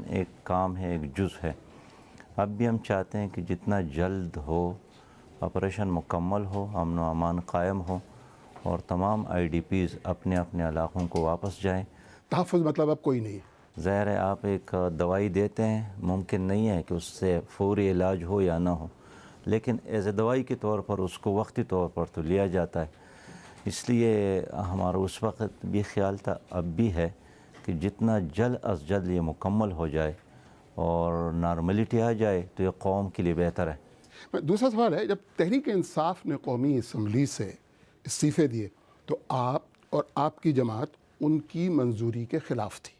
ایک کام ہے، ایک جز ہے۔ اب بھی ہم چاہتے ہیں کہ جتنا جلد ہو آپریشن مکمل ہو، امن و امان قائم ہو اور تمام آئی ڈی پیز اپنے اپنے علاقوں کو واپس جائیں۔ تحفظ مطلب اب کوئی نہیں ہے؟ ظاہر ہے آپ ایک دوائی دیتے ہیں، ممکن نہیں ہے کہ اس سے فوری علاج ہو یا نہ ہو، لیکن ایز اے دوائی کے طور پر اس کو وقتی طور پر تو لیا جاتا ہے۔ اس لیے ہمارا اس وقت بھی خیال تھا، اب بھی ہے، کہ جتنا جلد از جلد یہ مکمل ہو جائے اور نارملٹی آ جائے تو یہ قوم کے لیے بہتر ہے۔ دوسرا سوال ہے، جب تحریک انصاف نے قومی اسمبلی سے استعفے دیے تو آپ اور آپ کی جماعت ان کی منظوری کے خلاف تھی۔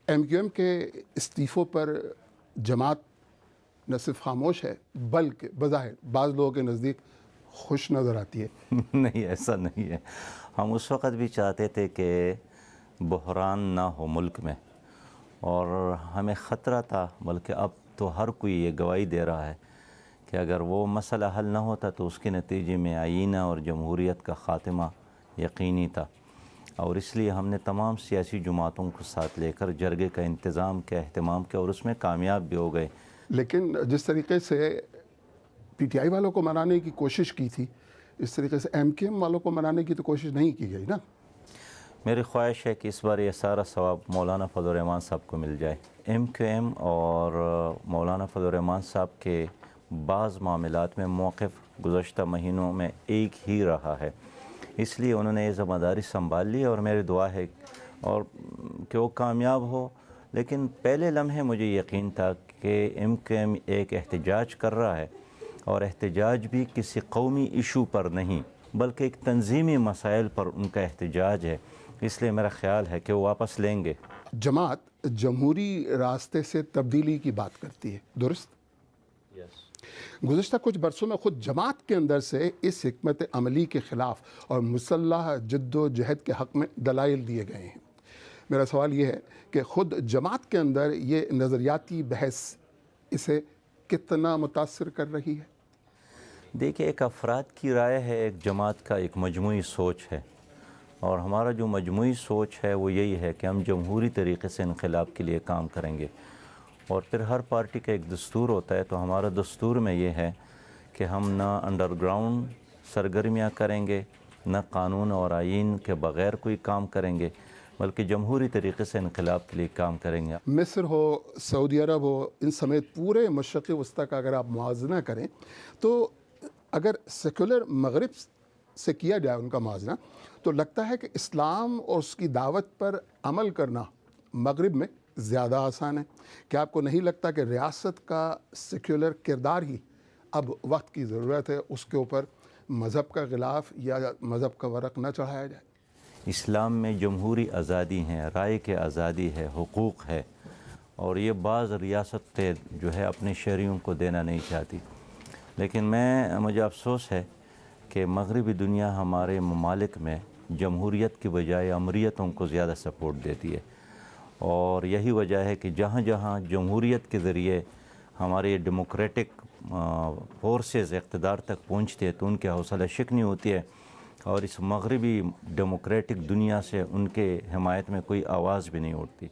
ایم کیو ایم کے استعفوں پر جماعت نہ صرف خاموش ہے بلکہ بظاہر بعض لوگوں کے نزدیک خوش نظر آتی ہے۔ نہیں، ایسا نہیں ہے۔ ہم اس وقت بھی چاہتے تھے کہ بحران نہ ہو ملک میں، اور ہمیں خطرہ تھا، بلکہ اب تو ہر کوئی یہ گواہی دے رہا ہے کہ اگر وہ مسئلہ حل نہ ہوتا تو اس کے نتیجے میں آئینہ اور جمہوریت کا خاتمہ یقینی تھا، اور اس لیے ہم نے تمام سیاسی جماعتوں کو ساتھ لے کر جرگے کا انتظام کیا، اہتمام کیا، اور اس میں کامیاب بھی ہو گئے۔ لیکن جس طریقے سے پی ٹی آئی والوں کو منانے کی کوشش کی تھی، اس طریقے سے ایم کیو ایم والوں کو منانے کی تو کوشش نہیں کی گئی نا۔ میری خواہش ہے کہ اس بار یہ سارا ثواب مولانا فضل الرحمان صاحب کو مل جائے۔ ایم کیو ایم اور مولانا فضل الرحمان صاحب کے بعض معاملات میں موقف گزشتہ مہینوں میں ایک ہی رہا ہے، اس لیے انہوں نے یہ ذمہ داری سنبھال لی، اور میری دعا ہے اور کہ وہ کامیاب ہو۔ لیکن پہلے لمحے مجھے یقین تھا کہ ایم کیو ایم ایک احتجاج کر رہا ہے، اور احتجاج بھی کسی قومی ایشو پر نہیں بلکہ ایک تنظیمی مسائل پر ان کا احتجاج ہے، اس لیے میرا خیال ہے کہ وہ واپس لیں گے۔ جماعت جمہوری راستے سے تبدیلی کی بات کرتی ہے، درست؟ گزشتہ کچھ برسوں میں خود جماعت کے اندر سے اس حکمت عملی کے خلاف اور مسلح جد و جہد کے حق میں دلائل دیے گئے ہیں۔ میرا سوال یہ ہے کہ خود جماعت کے اندر یہ نظریاتی بحث اسے کتنا متاثر کر رہی ہے؟ دیکھیں، ایک افراد کی رائے ہے، ایک جماعت کا ایک مجموعی سوچ ہے، اور ہمارا جو مجموعی سوچ ہے وہ یہی ہے کہ ہم جمہوری طریقے سے انقلاب کے لیے کام کریں گے، اور پھر ہر پارٹی کا ایک دستور ہوتا ہے، تو ہمارا دستور میں یہ ہے کہ ہم نہ انڈر گراؤنڈ سرگرمیاں کریں گے، نہ قانون اور آئین کے بغیر کوئی کام کریں گے، بلکہ جمہوری طریقے سے انقلاب کے لیے کام کریں گے۔ مصر ہو، سعودی عرب ہو، ان سمیت پورے مشرق وسطیٰ کا اگر آپ موازنہ کریں تو اگر سیکولر مغرب سے کیا جائے ان کا موازنہ، تو لگتا ہے کہ اسلام اور اس کی دعوت پر عمل کرنا مغرب میں زیادہ آسان ہے۔ کیا آپ کو نہیں لگتا کہ ریاست کا سیکولر کردار ہی اب وقت کی ضرورت ہے، اس کے اوپر مذہب کا غلاف یا مذہب کا ورق نہ چڑھایا جائے؟ اسلام میں جمہوری آزادی ہے، رائے کی آزادی ہے، حقوق ہے، اور یہ بعض ریاستیں جو ہے اپنے شہریوں کو دینا نہیں چاہتی، لیکن مجھے افسوس ہے کہ مغربی دنیا ہمارے ممالک میں جمہوریت کی بجائے امریتوں کو زیادہ سپورٹ دیتی ہے، اور یہی وجہ ہے کہ جہاں جہاں جمہوریت کے ذریعے ہمارے ڈیموکریٹک فورسز اقتدار تک پہنچتے ہیں تو ان کی حوصلہ شکنی ہوتی ہے، اور اس مغربی ڈیموکریٹک دنیا سے ان کے حمایت میں کوئی آواز بھی نہیں اٹھتی۔